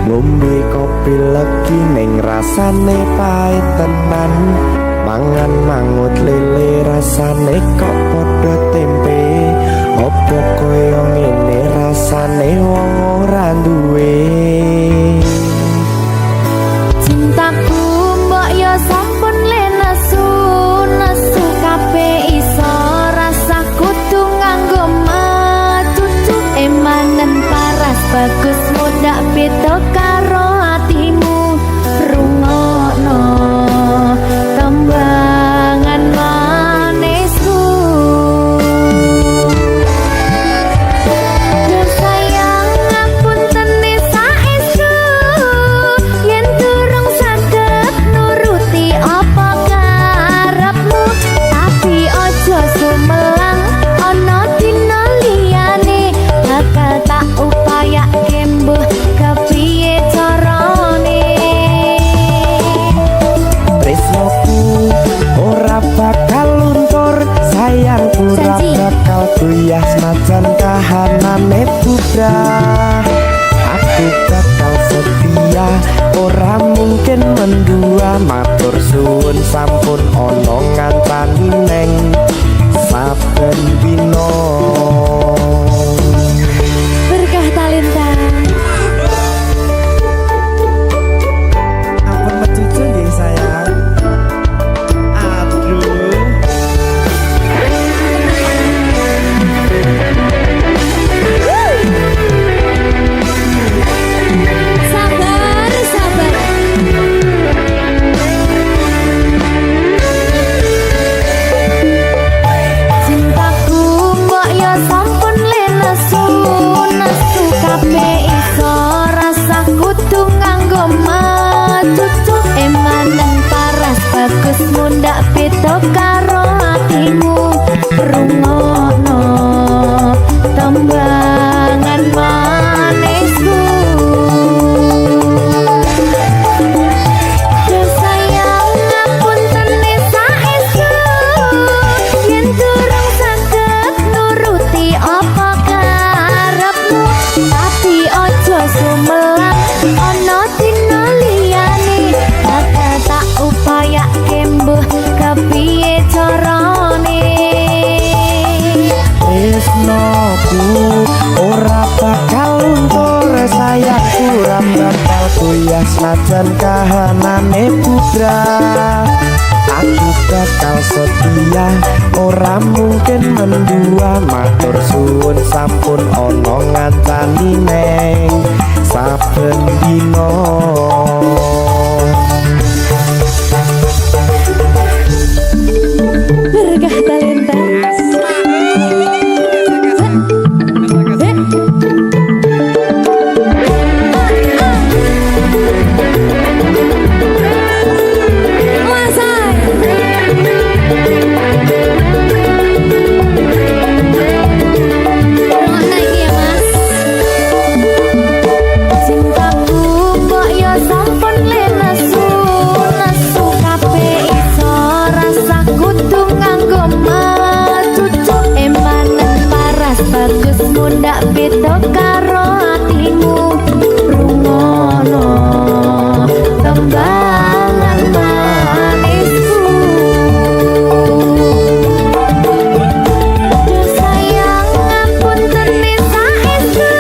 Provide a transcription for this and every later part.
ngombe kopi legi ning rasane pahit tenan mangan mangut lele rasane kok padha tempe opo koyo ngene rasane wong ora duwe cintaku mbok yo sampun le nesu kabeh iso rasa kudu nganggo matutu emanen paras bagus mudak beda karo atimu rungokno tembangan manisku yo sayang ngapunten saestu yen durung saged nuruti apa karepmu tapi aja sumelang ana dina liyane bakal tak upayake mbuh kepiye carane tresnoku ora bakal luntur sayangku ora bakal goyah senajan kahanane bubrah aku bakal setia ora mungkin mendua matur suwun sampun ana ngancani neng saben dina berkah talenta ampun mecucu nggih sayang aduh sabar cintaku mbok yo sampun le nesu kabeh iso rasa kudu nganggo matutu emanen paras bagus mundak beda karo atimu rungokno tembangan manisku yo sayang ngapunten saestu yen durung saged nuruti apa karepmu tapi aja sumelang ana dina liyane bakal tak upayake mbuh kepiye carane tresnoku ora bakal luntur sayangku ora bakal goyah senajan kahanane bubrah aku bakal setia ora mungkin mendua matur suwun sampun ana ngancani neng saben dina berkah talenta cintaku mbok yo sampun le nesu kabeh iso rasa kudu nganggo matutu emanen paras bagus mundak beda karo atimu rungokno tembangan manisku yo sayang ngapunten saestu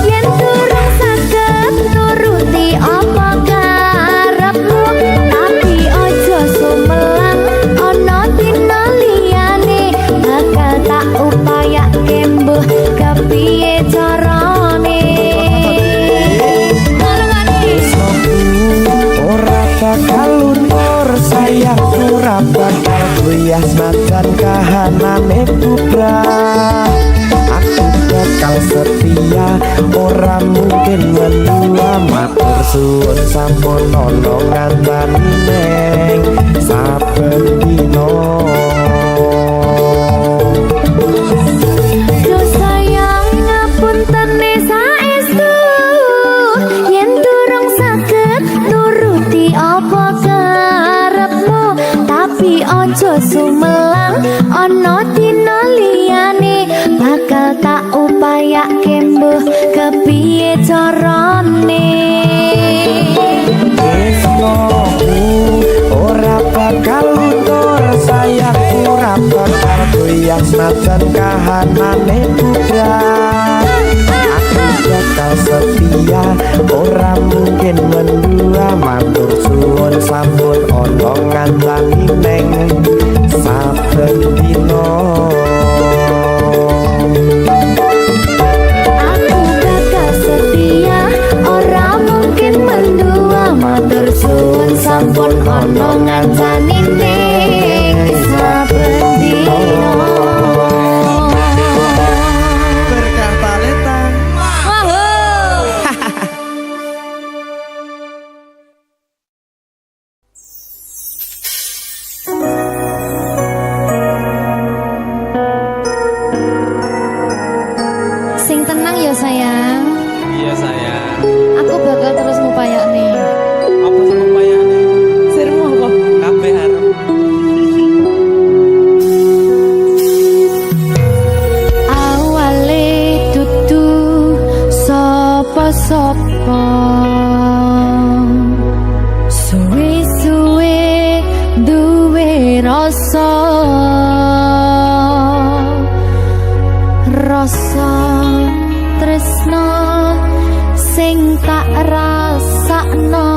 yen durung saged nuruti apa karepmu tapi aja sumelang ana dina liyane bakal tak upayake mbuh kepiye carane ora bakal luntur sayangku ora bakal goyah senajan kahanane bubrah aku bakal setia ora mungkin mendua matur suwun sampun ana ngancani neng saben dina yo sayang ngapunten saestu yen durung saged nuruti apa karepmu tapi aja sumelang ana dina liyane bakal tak upayake mbuh kepiye carane senajan kahanane putra. Aku bakal setia, ora mungkin mendua. Matur suwun sampun ana ngancani neng saben dina. Aku bakal setia, ora mungkin mendua. Matur suwun sampun ana ngancani ning saben dina. Berkah talenta. Sing tenang ya sayang. Iya sayang. Aku bakal terus ngupayakne. Apa sih upayane? Sirmu apa? Kabeh arep. Awale dudu sapa-sapa. Suwe-suwe duwe rasa. Rasa tresno sing tak rasakno.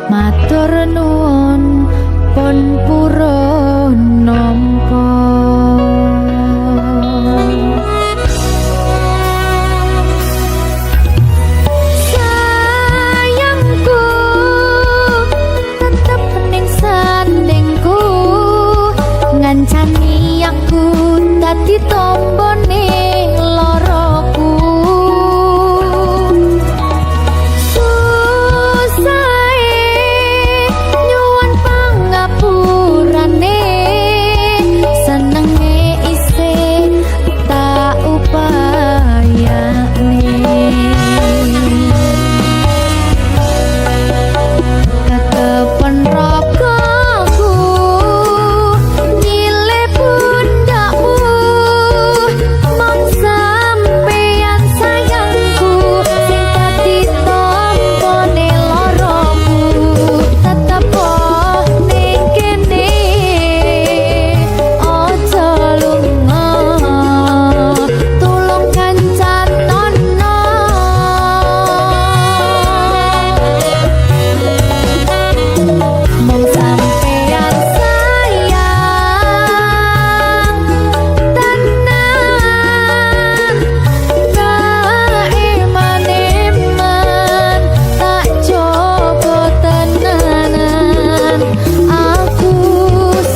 Matur nuwun pun purun nampa. Sayangku tetep ning sandingku, ngancani aku dadi tombo ning loroku. Susahe nyuwun pangapurane, senenge isih tak upayane. Ketepen ragaku nyilih pundakmu, mong sampeyan sayangku sing dadi tompone loroku. Tetep ning kene aja lunga, tulung kancanono. Mong sampeyan sayang tenan, kaiman-iman tak coba tenanan. Aku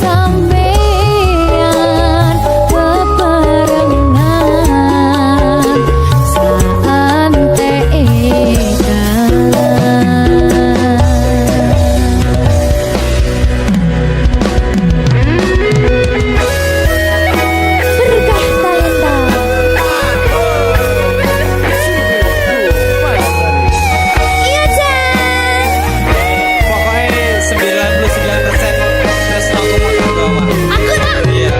sampeyan bebarengan saantekan. Berkah talenta. Iya Jan. Pokoknya 99% terus aku mau bawa. Aku tak. Iya.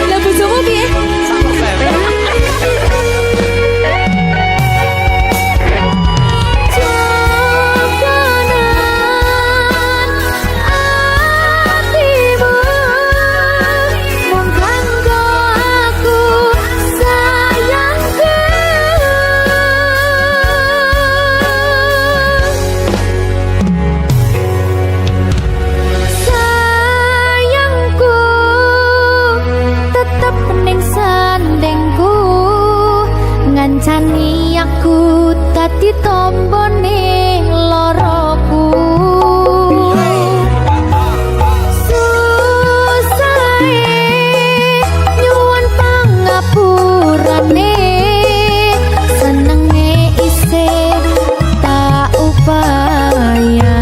Lah bojomu piye? Sama Feb. Jokonan atimu mung kanggo aku sayangku. Sayangku tetep ning sandingku, ngancani aku dadi tombo ning loroku. Susahe nyuwun pangapurane, senenge isih tak upayane.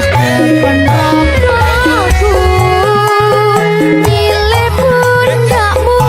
Ketepen ragaku nyilih pundakmu,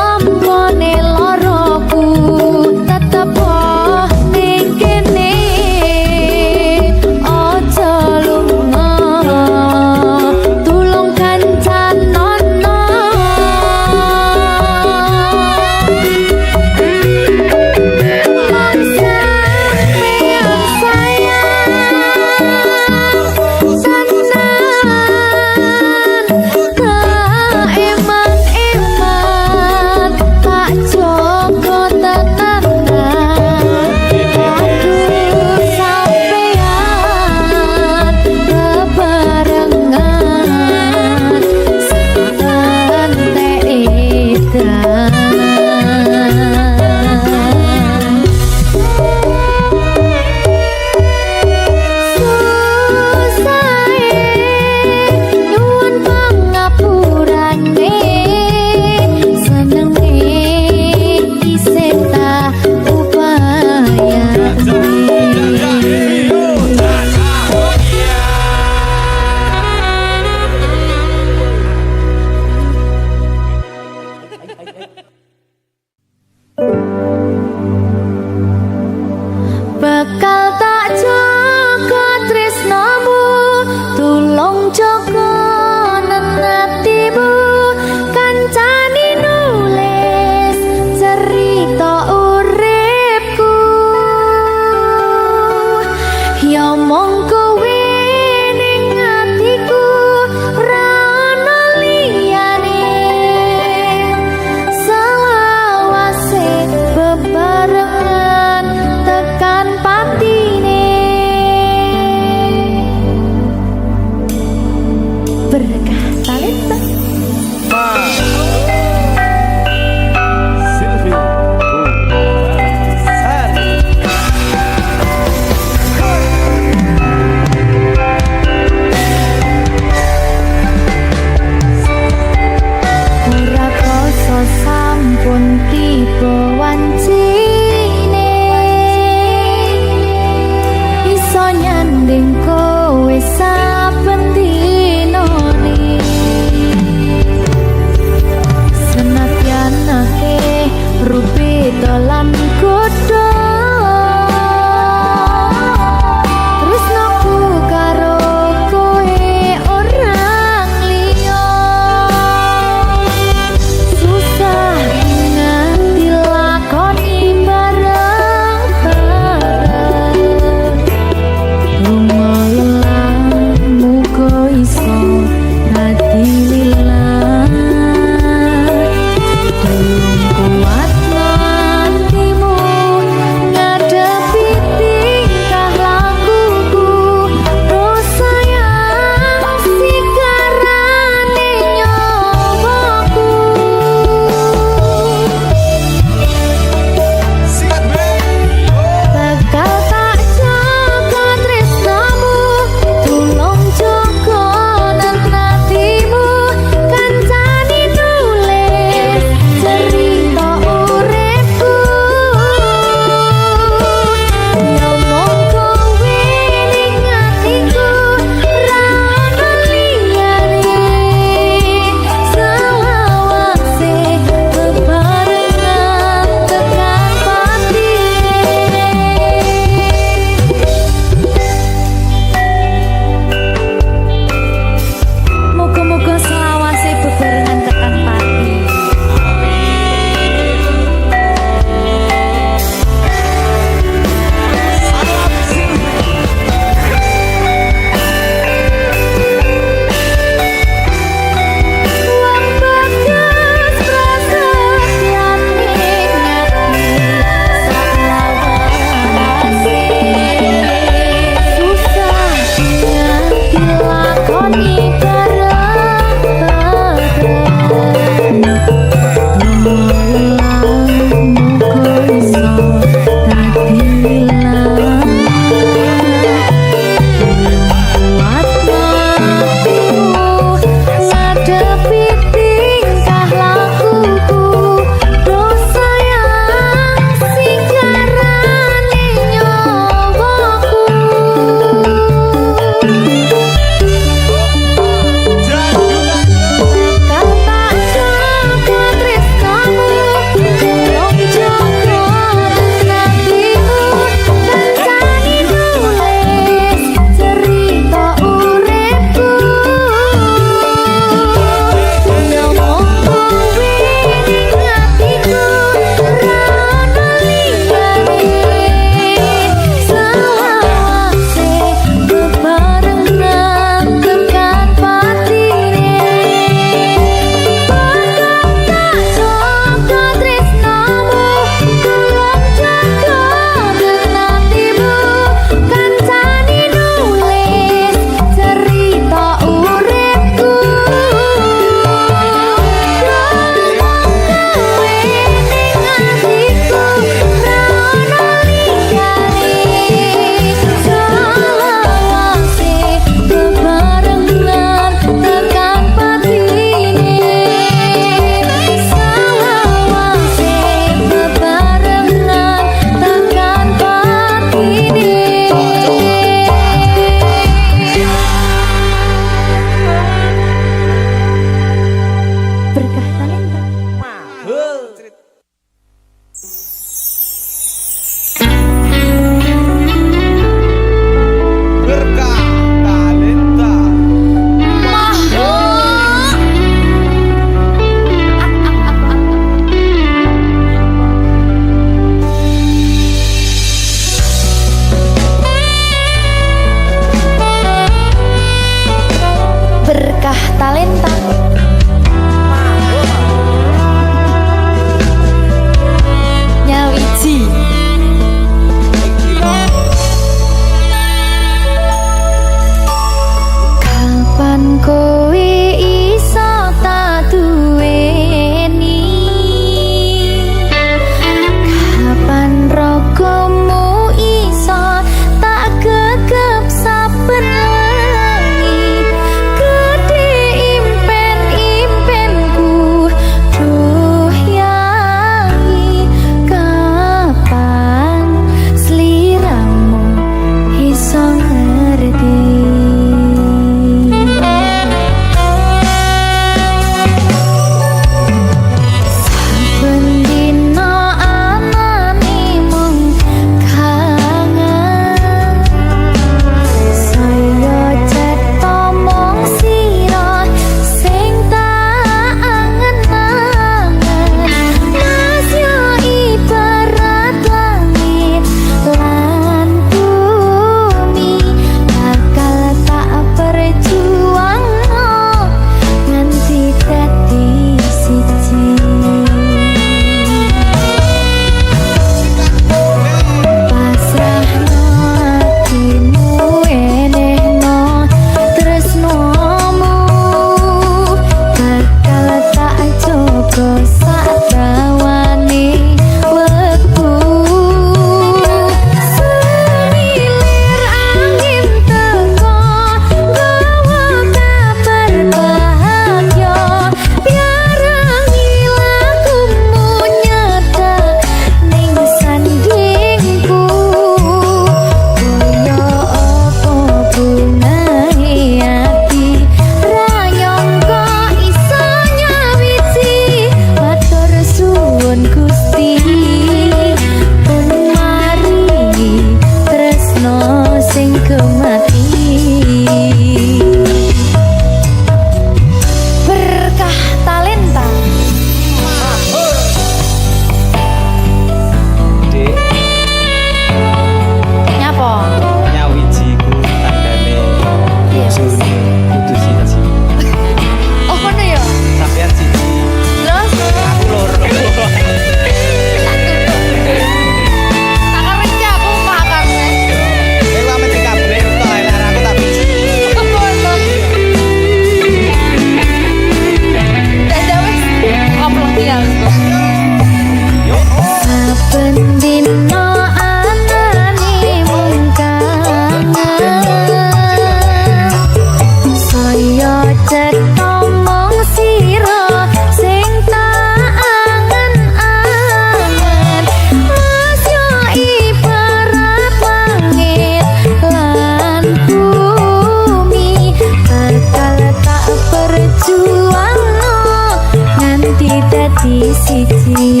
siji.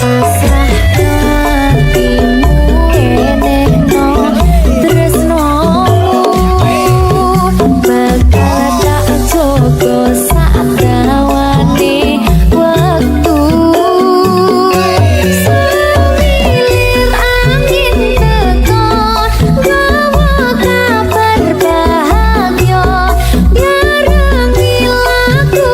Pasrah hatimu enehno tresnomu, bakal tak jogo sak dawane wektu. Semilir angin teko gawa kabar bahagia, barengi lagu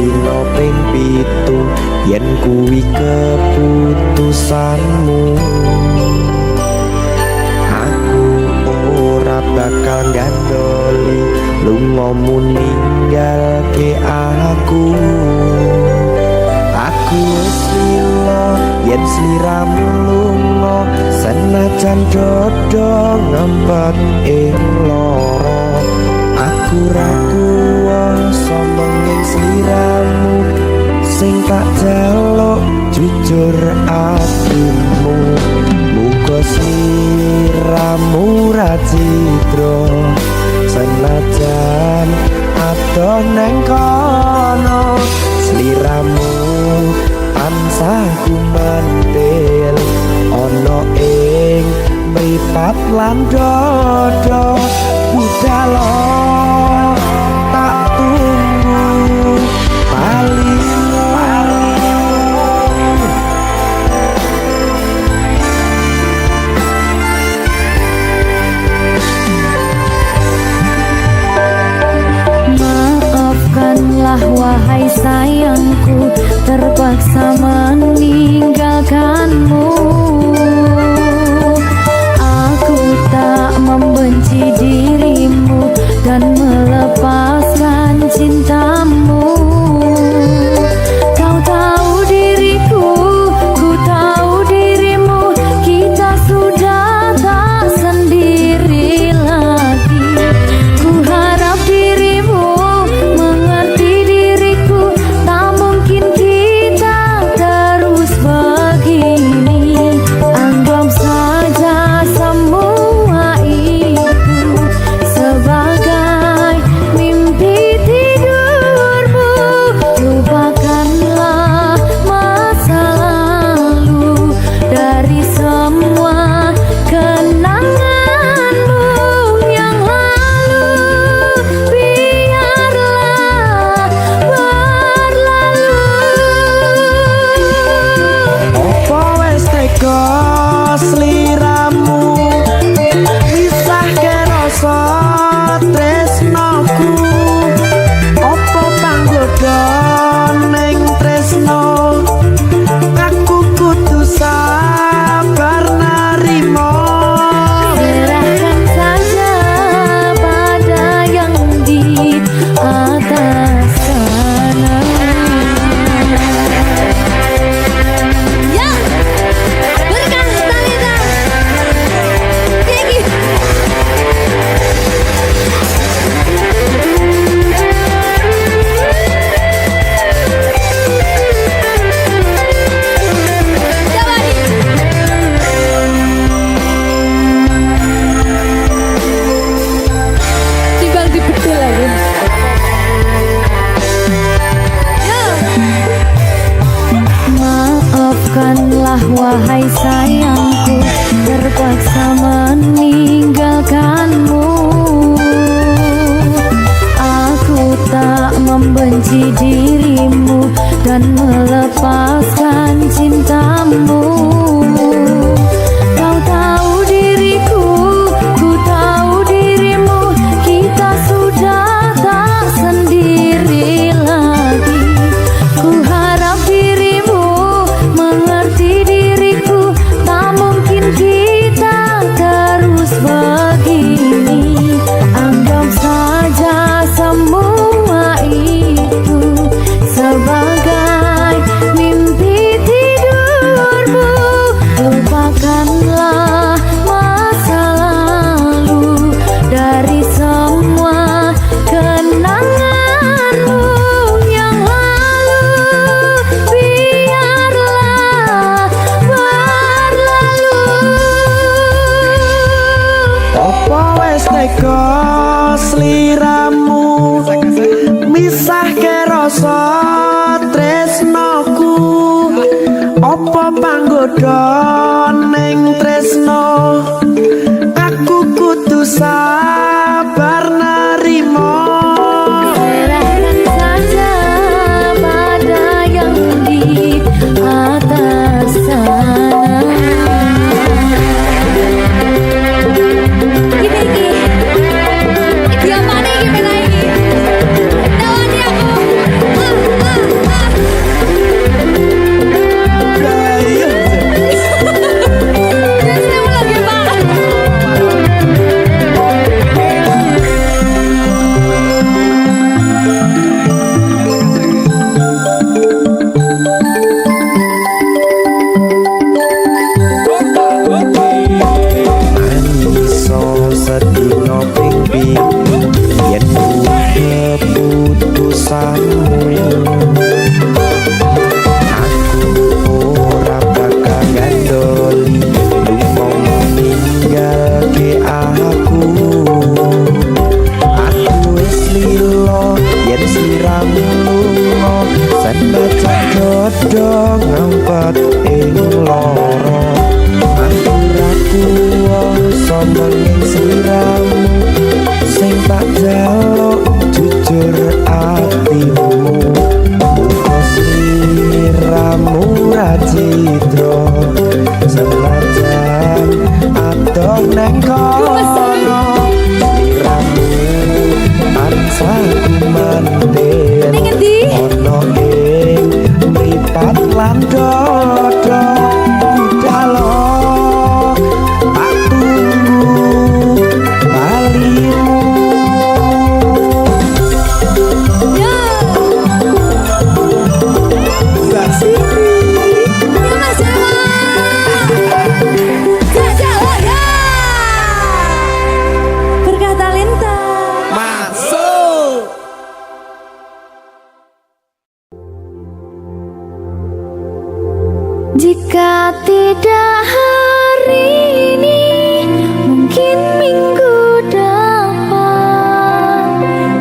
dino ping pitu yen kuwi keputusanmu. Aku ora bakal gandoli lungamu ninggalke aku. Aku wis lilo yen sliramu lunga senajan dodo ngempet ing loro. Aku ra kuwasa menging sliramu sing tak jaluk jujur atimu. Muga sliramu ra citra senajan adoh neng kono. Sliramu tansah gumantil ana ing mripat lan dodo. Budalo tak tunggu paling maafkanlah wahai sayangku, terpaksa meninggalkanmu. Aku tak membenci dirimu dan melepaskan cintamu. Kau tahu diriku, ku tahu dirimu, kita sudah tak sendiri lagi. Ku harap dirimu mengerti diriku, tak mungkin kita terus begini. Anggap saja semua itu sebagai mimpi tidurmu. Lupakanlah masa lalu dari semua kenanganmu yang lalu. Biarlah berlalu. opo wis tega sliramu misahke rasa tresnoku. Opo panggoda ning tresno aku kudu sabar narimo. Serahkan saja pada yang di atas sana. Ya, berkah Talita. Gigi. Coba tinggal dibetul lagi. Maafkanlah wahai sayangku, terpaksa meninggalkanmu. Aku tak membenci dirimu dan melepaskan cintamu. Kau tahu diriku, ku tahu dirimu, kita sudah tak sendiri lagi. Ku harap dirimu mengerti diriku, tak mungkin kita terus begini. Anggap saja semua itu sebagai mimpi tidurmu. Lupakanlah masa lalu dari semua kenanganmu yang lalu. Biarlah berlalu. Opo wis tega sliramu misahke rasa tresnoku. Opo panggoda ning tresno aku kudu sabar narimo. Serahkan saja pada yang di atas sana. Gini. Dia mana gimana ini? Lawan dia aku. bulan dodo budalo tak tunggu balimu. Mbak Siti Berkah talenta. masuk. Jika tidak hari ini, mungkin minggu depan.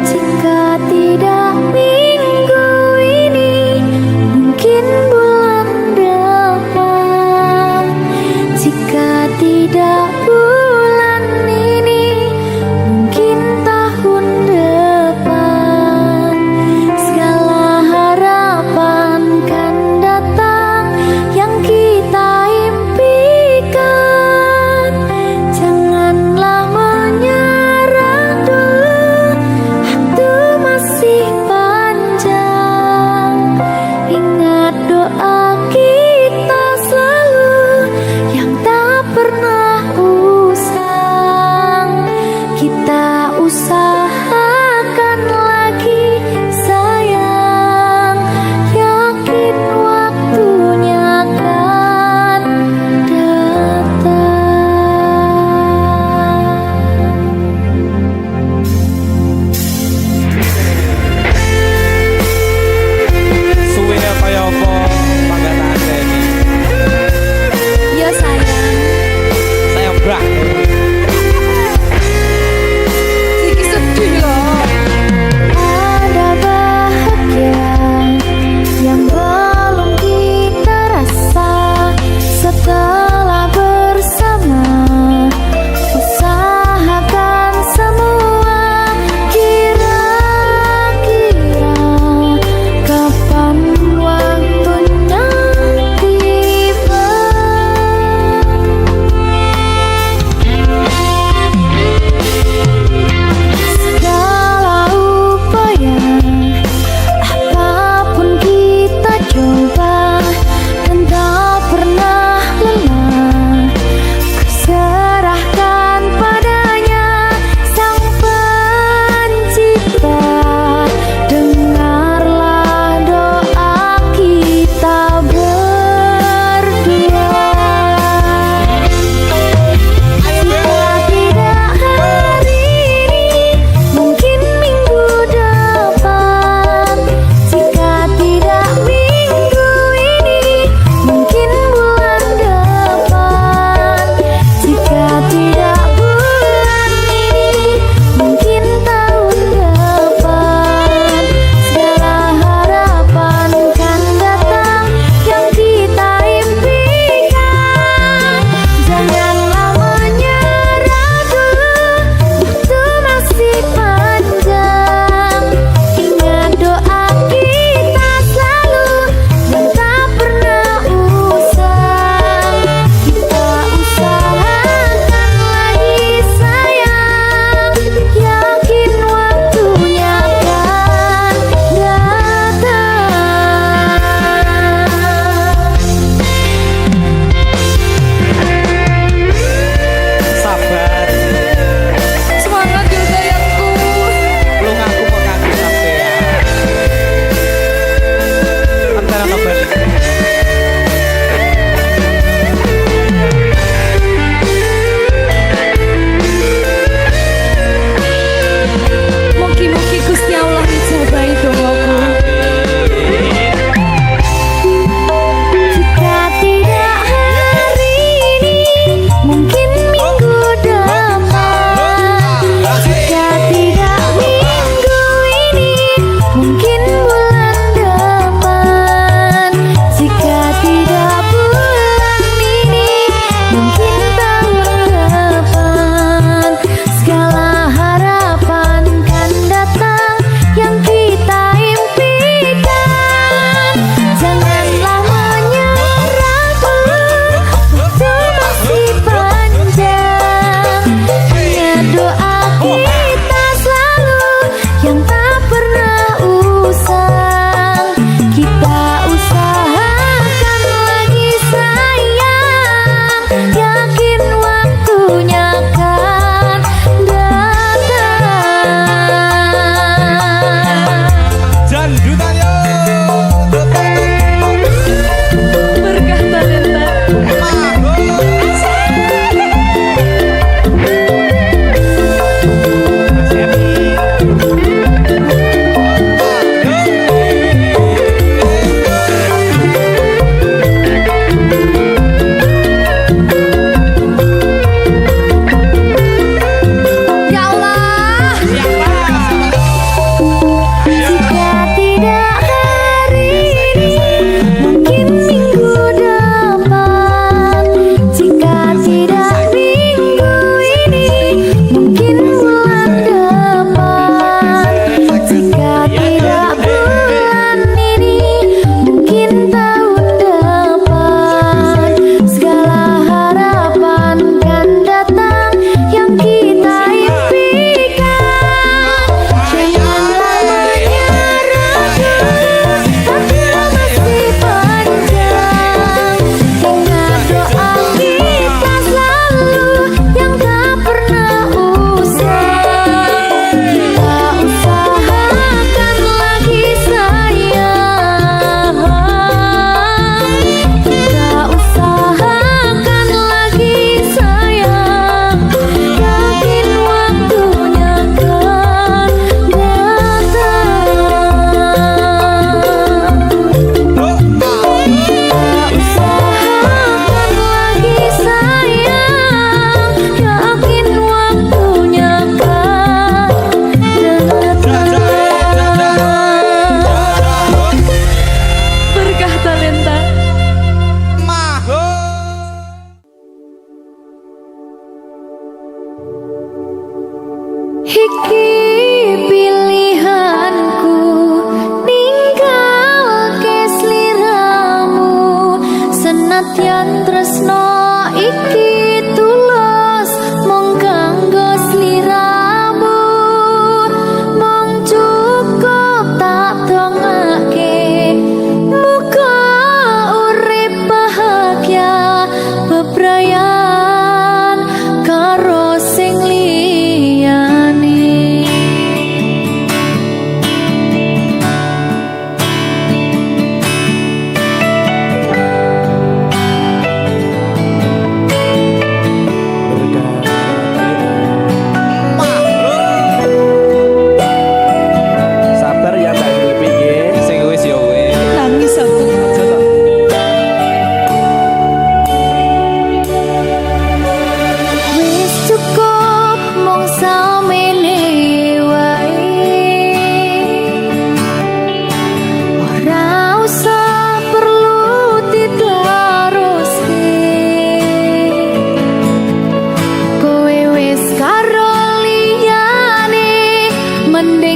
Jika tidak minggu ini, mungkin bulan depan. Jika tidak bulan ini, mungkin tahun depan. Segala harapan kan datang yang kita impikan. Janganlah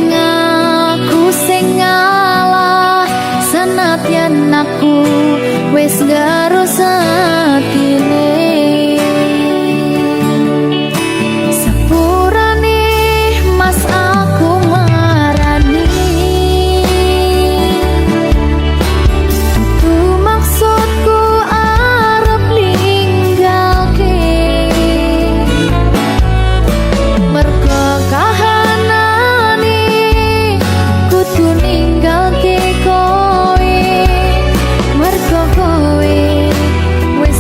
Nanging aku sing ngalah, senadyan aku wis garus atine. Sepurane mas aku marani, tutu maksudku arep ninggalke. Mergo kahanane kudu ninggalke kowe, mergo kowe wis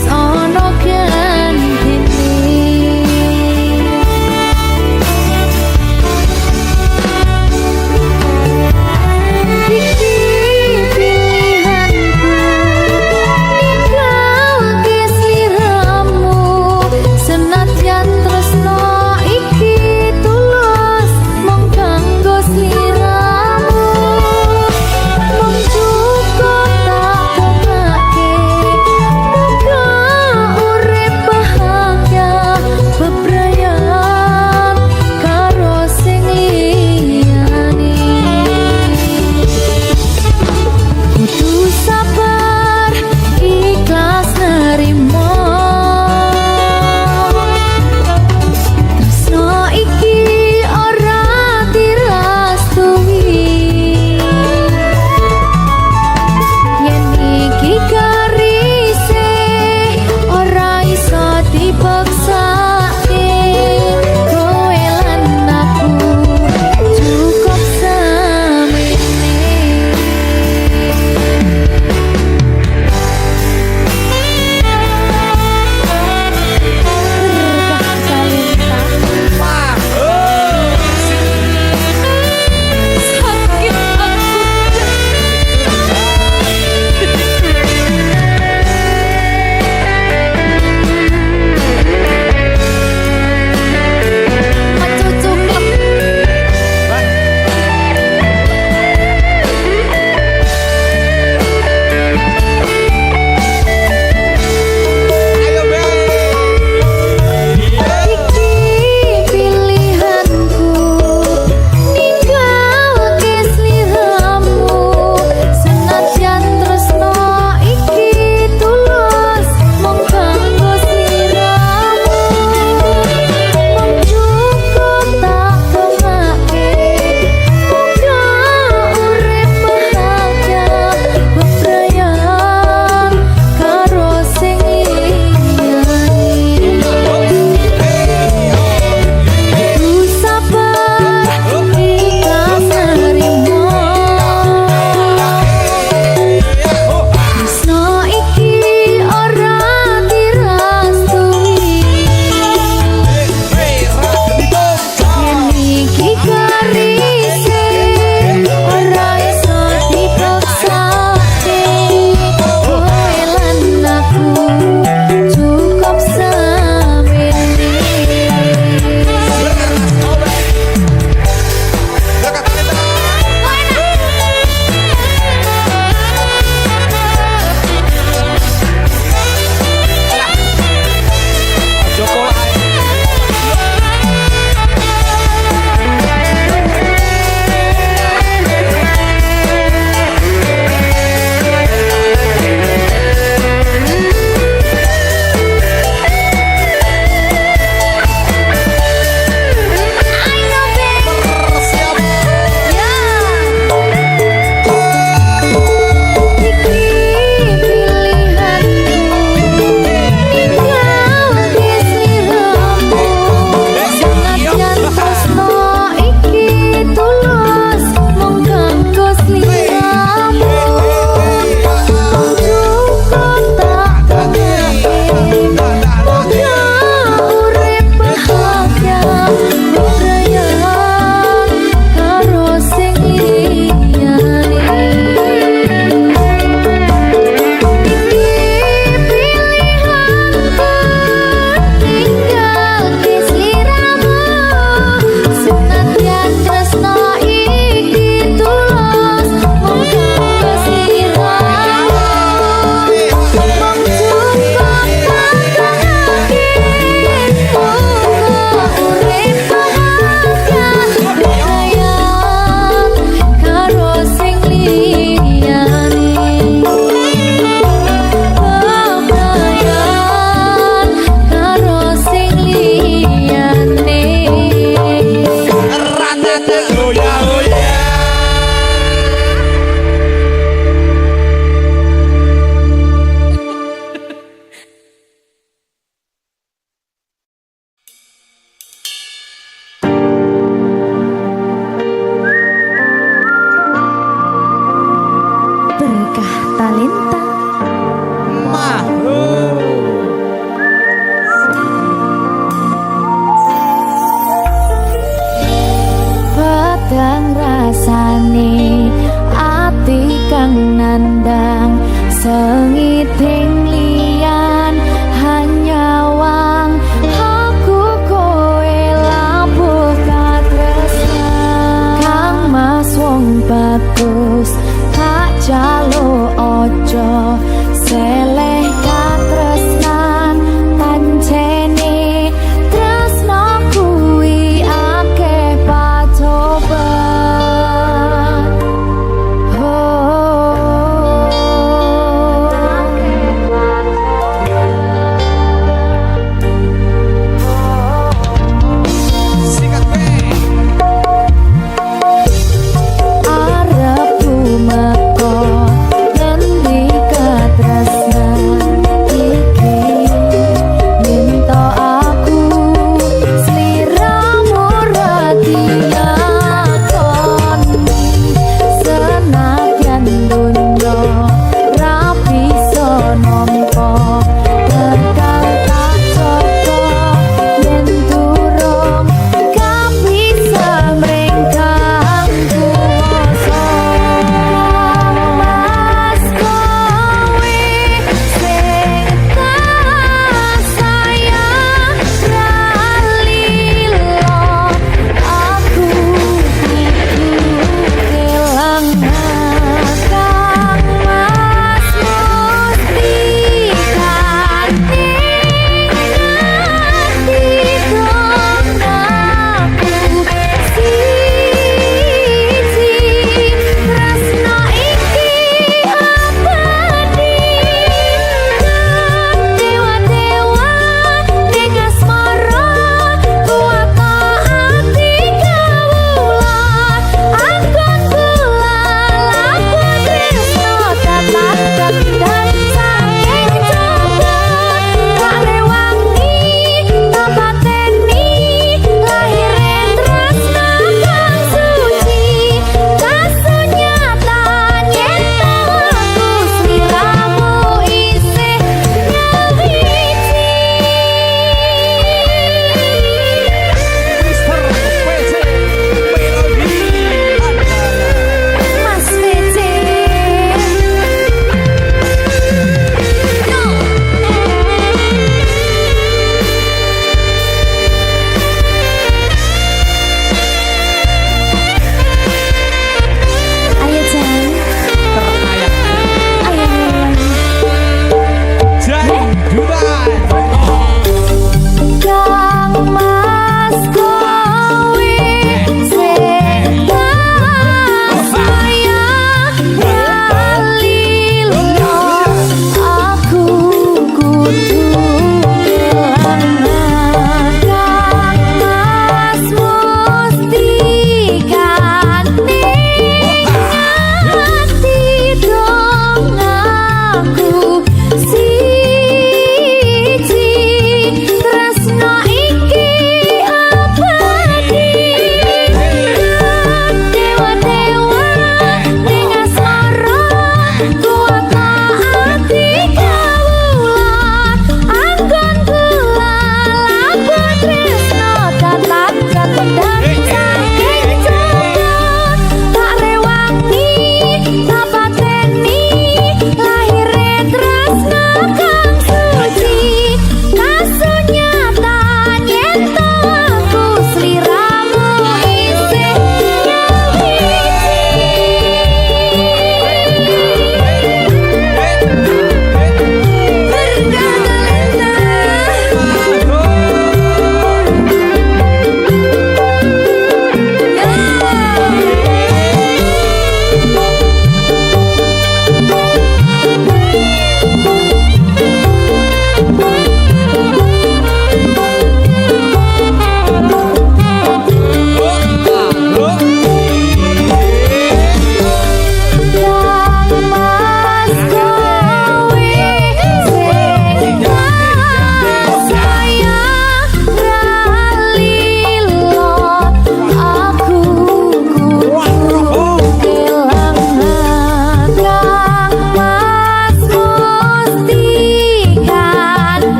Sengiting liyan hanya wang aku kowe labuh katresnan Kang Mas wong bagus tak jaluk ojo seleh katresnan pancene tresno kuwi akeh pacoban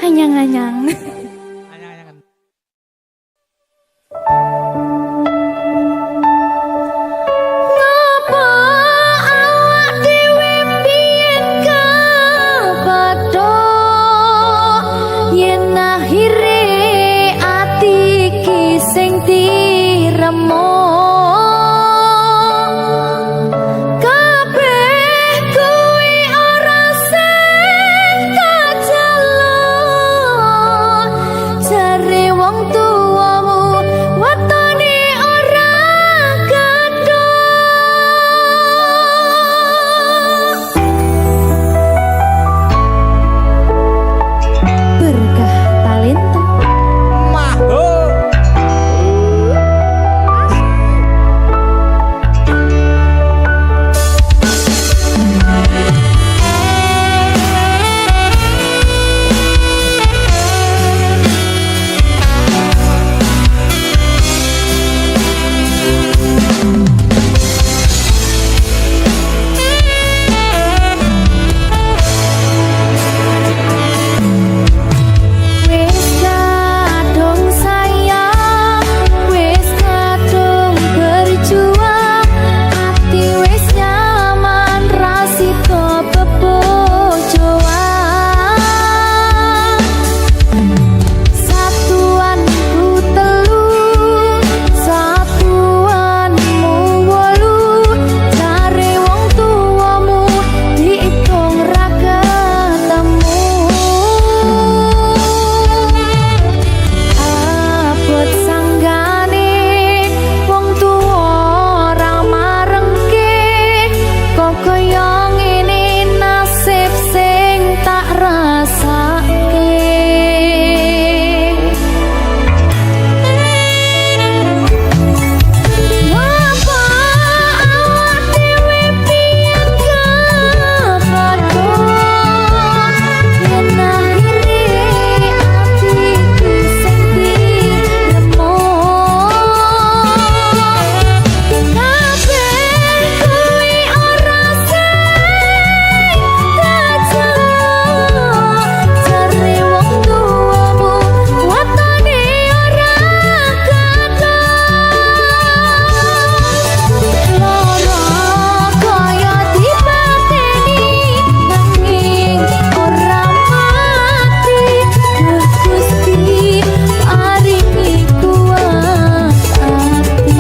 anyang-anyang. Anyang-anyangan. Ngapa awak dhewe mbiyen kepadha yen akhire ati iki sing diremo kabeh kuwi ora sing kajelo jare wong tuamu watone ora gadoh berkah talenta wis kadung sayang wis kadung berjuang ati wis nyaman rasiko bebojoan satuanku telu satuanmu wolu jare wong tuamu diitung ra ketemu abot sanggane wong tuwa ora marengke kok kaya ngene nasib sing tak rasake ngapa awak dhewe mbiyen kepadha yen akhire ati iki sing diremo kabeh kuwi ora sing kajelo jare wong tuamu watone ora gadoh lara kaya dipateni nanging ora mati Gusti paringi kuat ati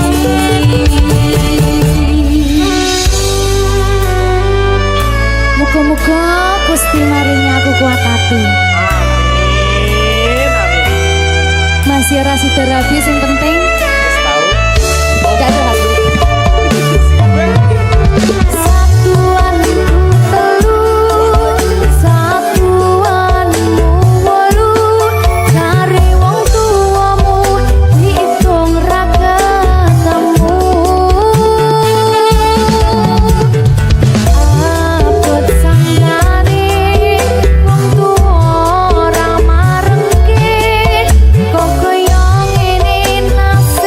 muga-muga Gusti maringi aku kuat hati Amin, amin. masih rasi terapi sing penting Wis tahu. gak ada hati satuanku telu satuanmu wolu jare wong tuamu diitung ra ketemu abot sanggane wong tuwa ora marengke kok kaya ngene nasib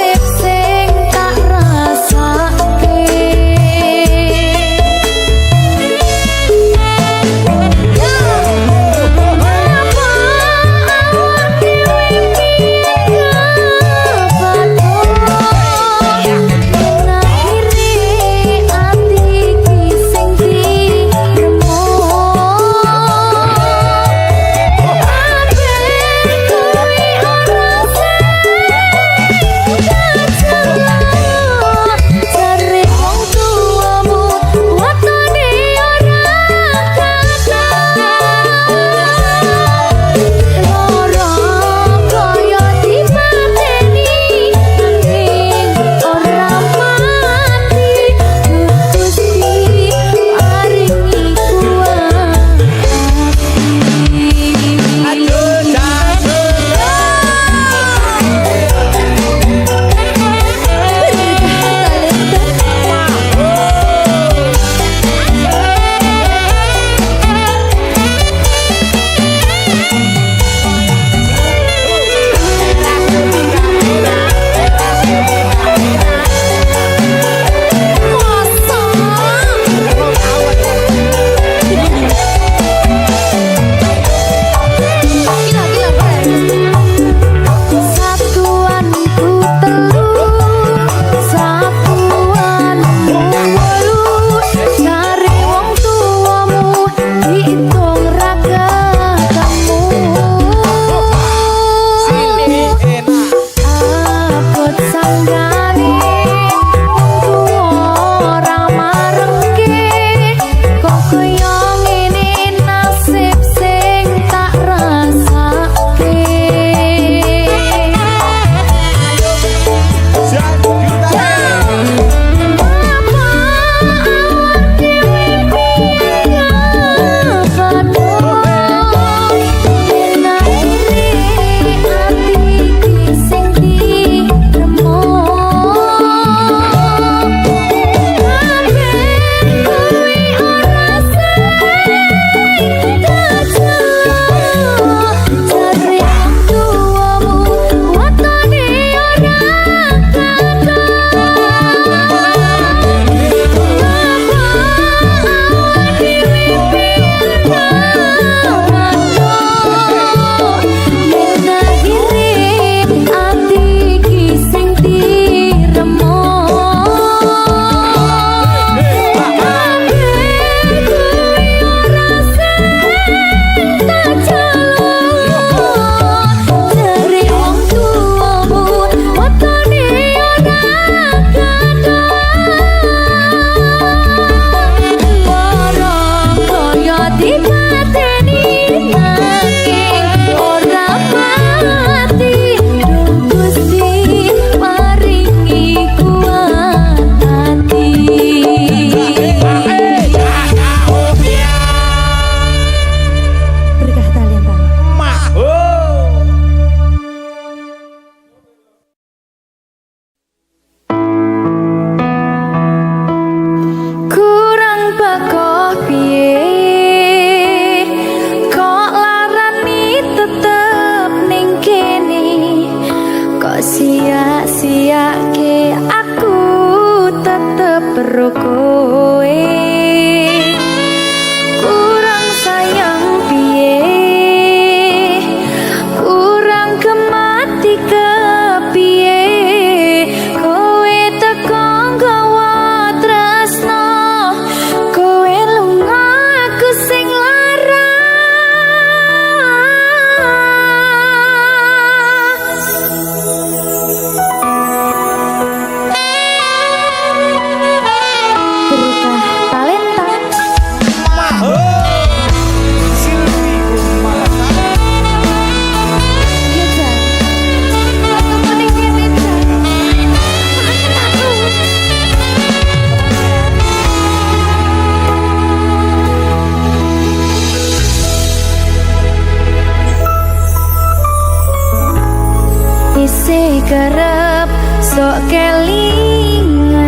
kerep sok kelingan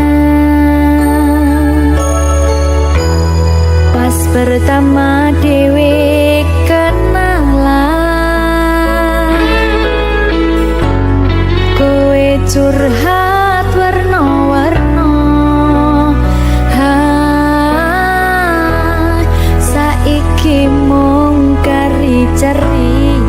pas pertama dewe kenalan kowe curhat warna-warna saiki mung kari cerita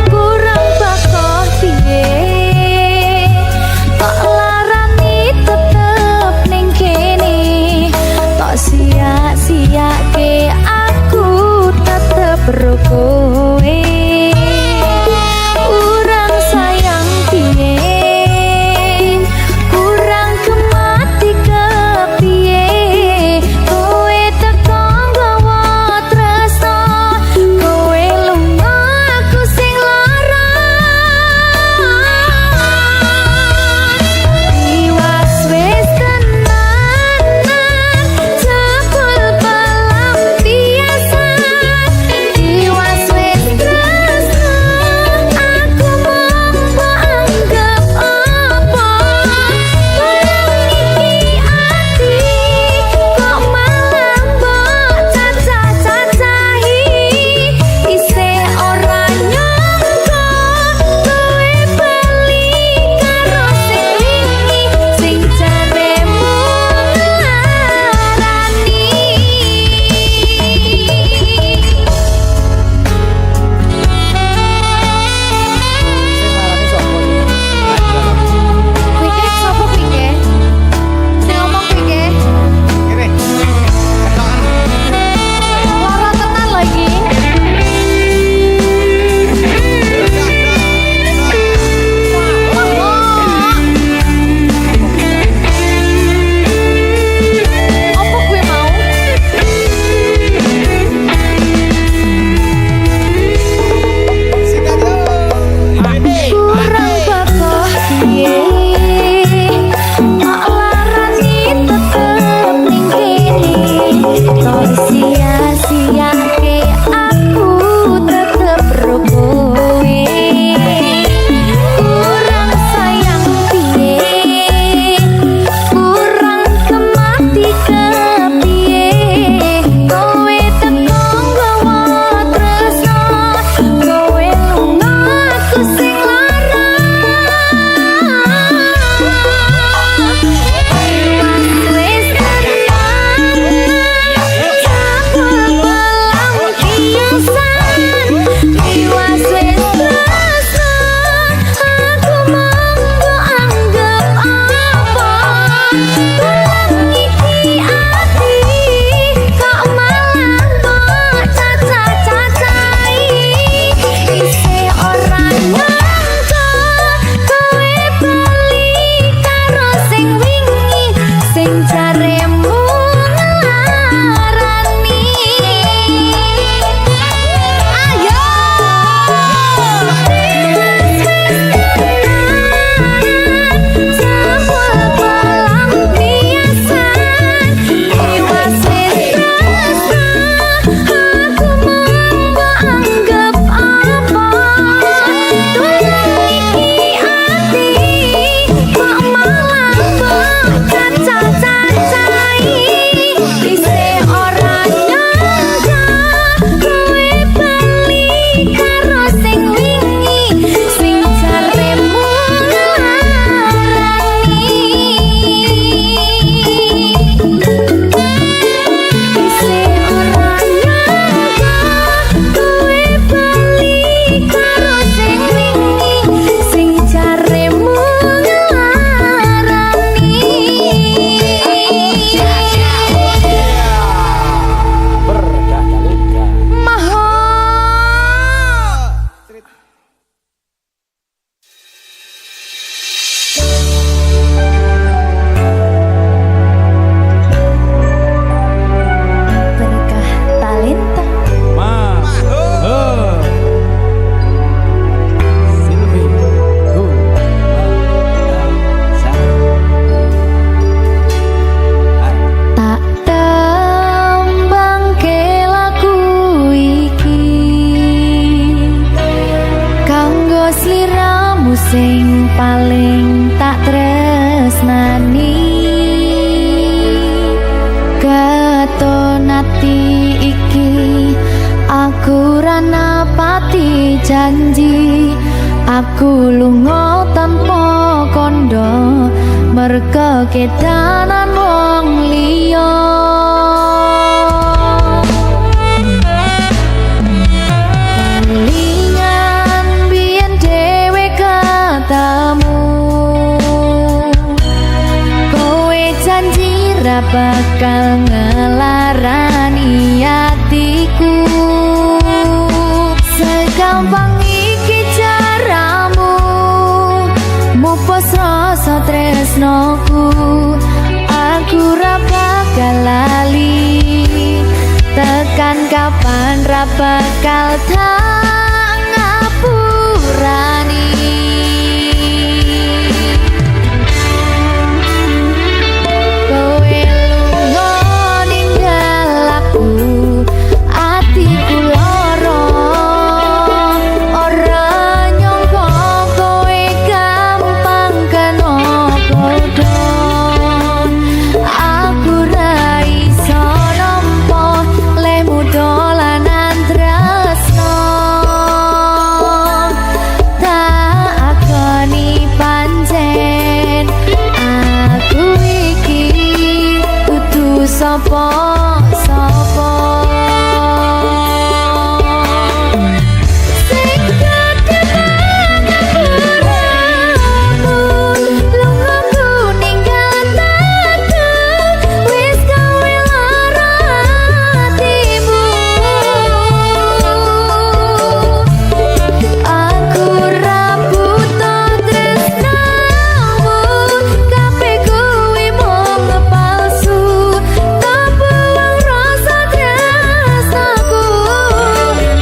kurang bakoh piye kok larani tetep ning kene janji aku lunga tanpa kondo merga kedanan wong liya lingan biyen dhewe katamu kowe janji ra bakal ngelarani hatiku segampang iki caramu mupus rasa tresnoku aku ra bakal lali tekan kapan ra bakal tak ngapurani kowe lunga ninggal aku atiku lara ora nyangka kowe gampang kena bodho aku ra iso nampa lemu dolanan tresno tak akoni pancen aku iki kudu sapa-sapa sing dadi pangapuramu lungaku ninggal tatu wis gawe lara hatimu aku ra butuh tresnamu kabeh kuwi mung palsu tak buang rasa tresnaku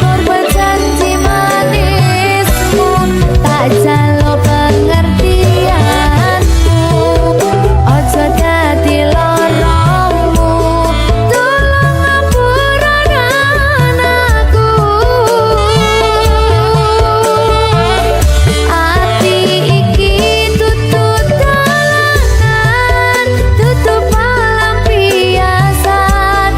korban janji manismu tak jalo pengertianmu ojo dadi loromu tolong ngapurakan aku ati iki tutut dolanan tutup pelampiasan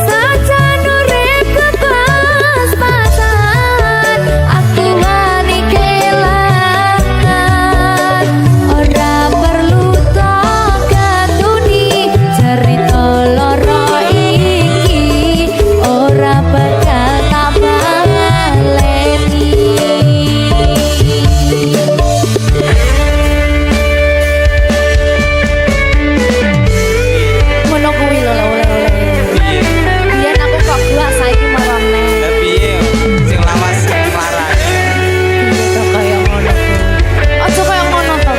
sajan urip kepas-pasan aku wani kelangan ora perlu tok katuni cerita loro iki ora bakal tak baleni ngono kuwi lho oleh-oleh biyen aku kok gua saiki marane Lah piye sing lawas larane. kok kaya ngono aja kaya ngono to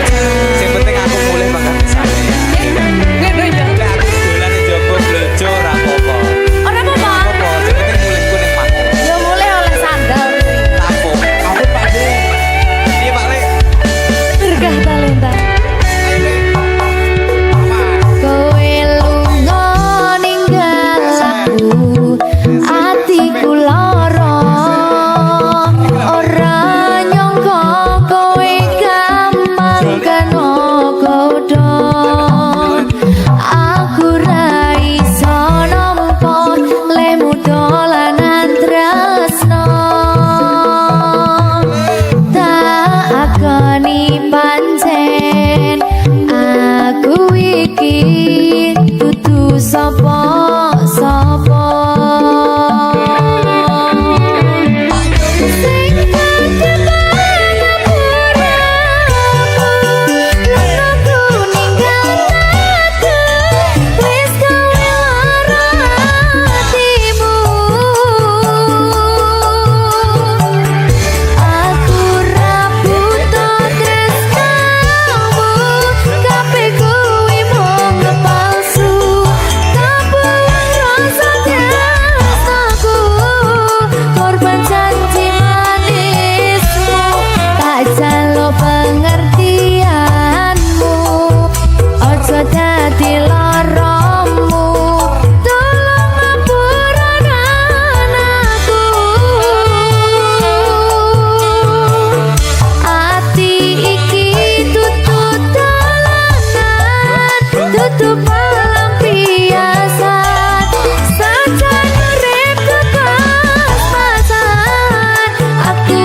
Sing penting aku mulih makan sane ya. ngene ya Lah aku dolan njaba blojo ora apa-apa. ora apa-apa Apa sing penting mulihku ning pangku. ya mulai oleh sandal Lapo. Aku Pak Le. Piye Pak Le? berkah talenta Ayo Le. Mama. kowe lunga ninggal aku atiku lara ora nyangka kowe gampang kena godho aku ra iso nampa lemu dolanan tresno tak akoni pancen aku iki dudu sapa-sapa sing dadi pangapuramu lungaku ninggal tatu wis gawe lara hatimu aku ra butuh tresnamu kabeh kuwi mung palsu tak buang rasa tresnaku korban janji manismu tak jalo pengertianmu ojo dadi loromu tolong ngapurakan aku ati iki tutut dolanan tutup pelampiasan sajan urip kepas-pasan aku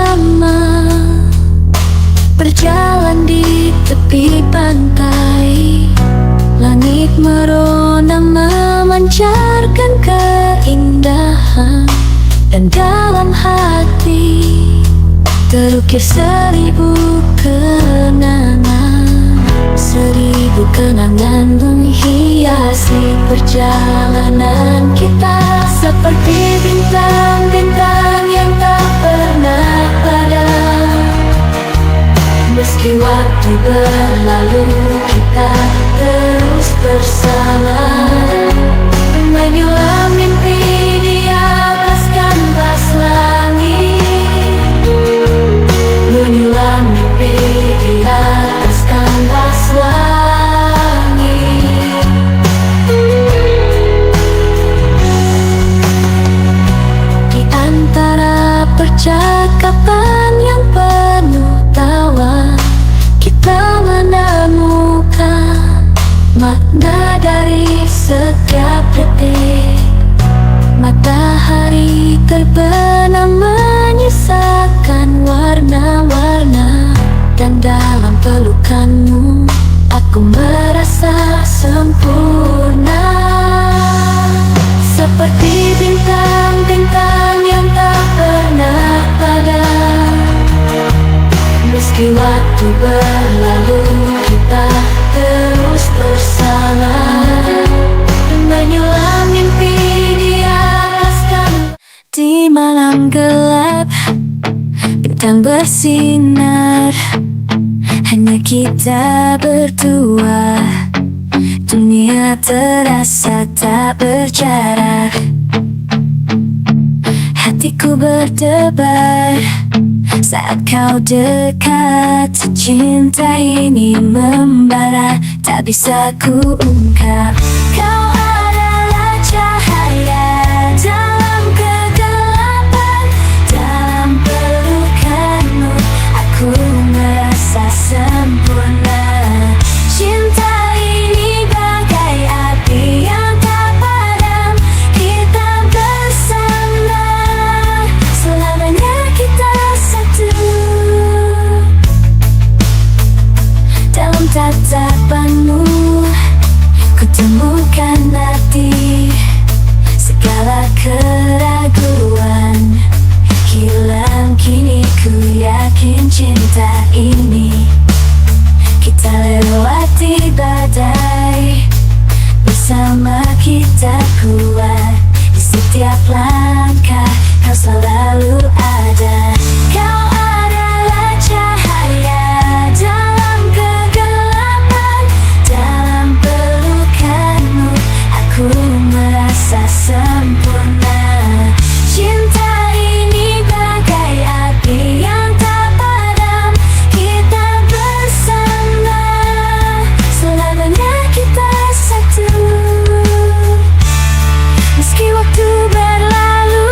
bersama, berjalan di tepi pantai. Langit merona memancarkan keindahan, dan dalam hati terukir 1000 kenangan. 1000 kenangan menghiasi perjalanan kita, seperti bintang-bintang yang tak pernah padam. Meski waktu berlalu, kita terus bersama, menyulam mimpi di atas kanvas langit. Menyulam mimpi di atas kanvas langit. Di antara percakapan yang penuh tawa, kita menemukan makna dari setiap detik. Matahari terbenam menyisakan warna-warna, dan dalam pelukanmu aku merasa sempurna. Seperti bintang-bintang yang tak pernah padam. Meski waktu berlalu, kita terus bersama, menyulam mimpi di atas kanvas. Di malam gelap, bintang bersinar, hanya kita berdua. Dunia terasa tak berjarak. Hatiku berdebar saat kau dekat. Cinta ini membara, tak bisa ku ungkap. Kau adalah cahaya dalam kegelapan. Dalam pelukanmu aku merasa sempurna. Cinta ini bagai api yang tak padam. Kita bersama, selamanya kita satu. Dalam tatapanmu ku temukan arti. Segala keraguan hilang, kini ku yakin cinta ini. Kita lewati badai, bersama kita kuat. Di setiap langkah kau selalu ada. Kau adalah cahaya dalam kegelapan. Dalam pelukanmu aku merasa sempurna. Cinta ini bagai api yang tak padam. Kita bersama, selamanya kita satu. Meski waktu berlalu,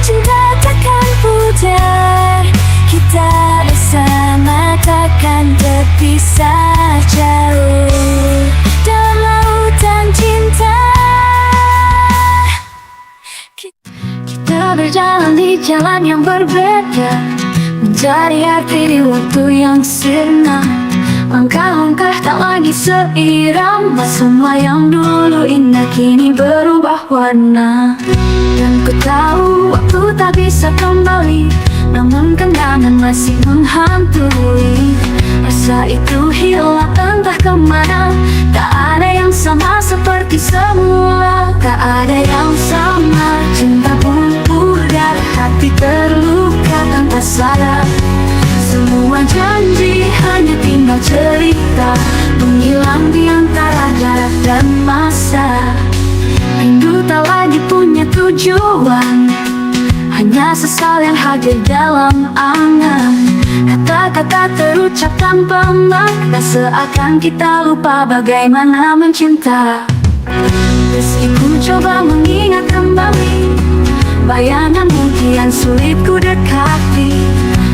cinta takkan pudar. Kita bersama takkan terpisah jauh dalam lautan cinta. Kita berjalan di jalan yang berbeda, mencari arti di waktu yang sirna. Langkah-langkah tak lagi seirama. Semua yang dulu indah kini berubah warna. Dan ku tahu waktu tak bisa kembali, namun kenangan masih menghantui. Rasa itu hilang entah kemana. Tak ada yang sama seperti semula. Tak ada yang sama. Cinta pun pudar, hati terluka tanpa sadar. Semua janji hanya tinggal cerita, menghilang di antara jarak dan masa. Rindu tak lagi punya tujuan, hanya sesal yang hadir dalam angan. Kata-kata terucap tanpa makna, seakan kita lupa bagaimana mencinta. Meski ku coba mengingat kembali, bayanganmu kian sulit ku dekati.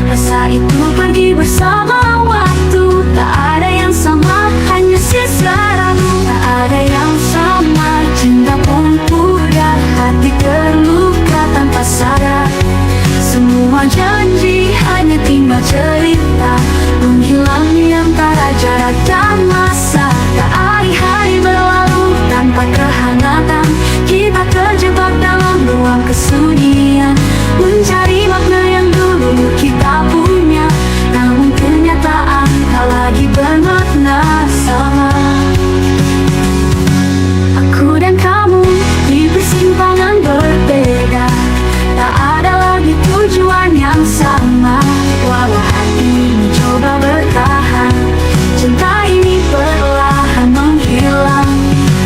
Rasa itu pergi bersama waktu. Tak ada yang sama, hanya sisa ragu. Tak ada yang sama, cinta pun pudar, hati terluka tanpa sadar. Semua janji, hanya tinggal cerita, menghilang di antara jarak dan masa. Tak hari-hari berlalu tanpa kehangatan, kita terjebak dalam ruang kesunyian, mencari makna yang dulu kita punya, namun kenyataan tak lagi bermakna sama. Aku dan kamu di persimpangan berbeda, tak ada lagi tujuan yang sama. Walau hati mencoba bertahan, cinta ini perlahan menghilang.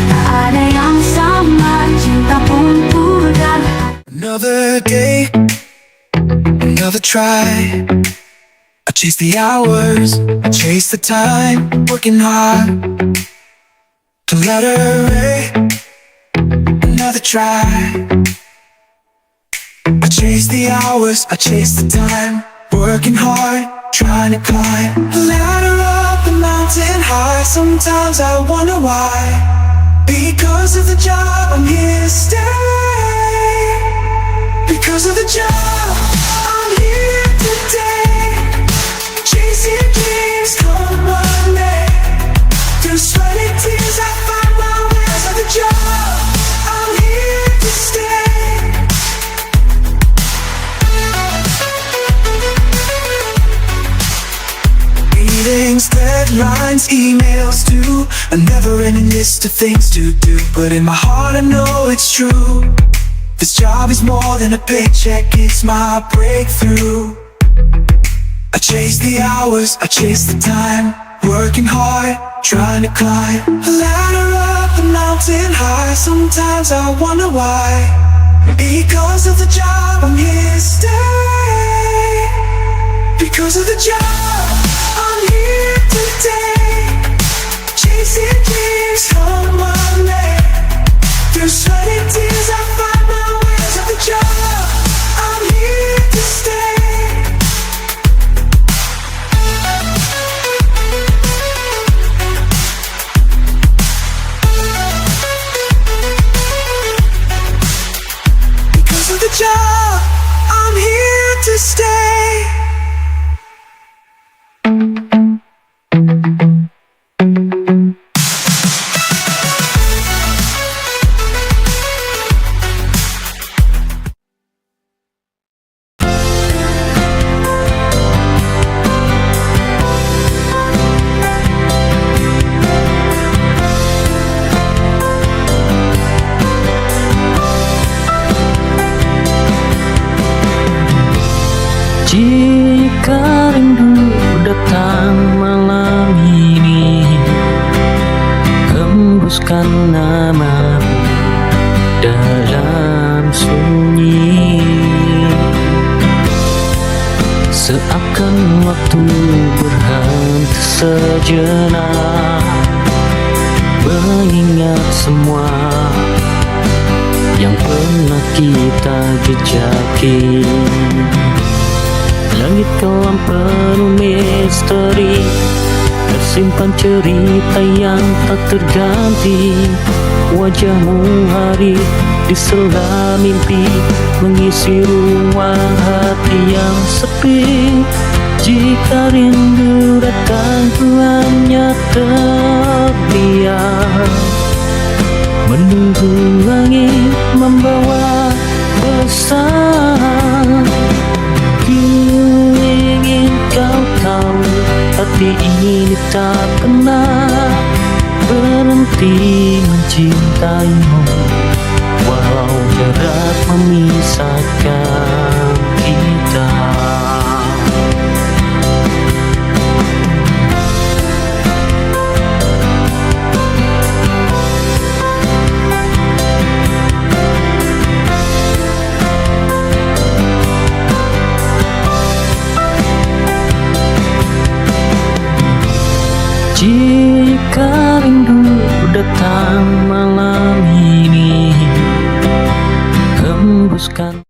Tak ada yang sama, cinta pun pudar. Another day, another try. I chase the hours, I chase the time, working hard to let her in. Another try. I chase the hours, I chase the time, working hard, trying to climb a ladder up the mountain high. Sometimes I wonder why. Because of the job, I'm here to stay. Because of the job, I'm here today. Chasing dreams, come one day. Through sweaty tears, I find my way. Because of the job, I'm here to stay. Meetings, deadlines, emails too, a never-ending list of things to do. But in my heart I know it's true. This job is more than a paycheck, it's my breakthrough. I chase the hours, I chase the time, working hard, trying to climb a ladder up the mountain high. Sometimes I wonder why. Because of the job, I'm here to stay. Because of the job, I'm here today. Chasing dreams from one day. Through sweaty tears, I find my way. Because of the job, I'm here to stay. Because of the job, I'm here to stay. Jika rindu datang malam ini, hembuskan nama dalam sunyi. Seakan waktu berhenti sejenak, mengingat semua yang pernah kita jejaki. Langit kelam penuh misteri, tersimpan cerita yang tak terganti. Wajahmu hari di sela mimpi, mengisi ruang hati yang sepi. Jika rindu datang ku hanya terdiam, menunggu langit membawa pesan. Ingin kau tahu, hati ini tak pernah berhenti mencintaimu, walau jarak memisahkan kita. Jika rindu datang malam ini, hembuskan.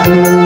Aku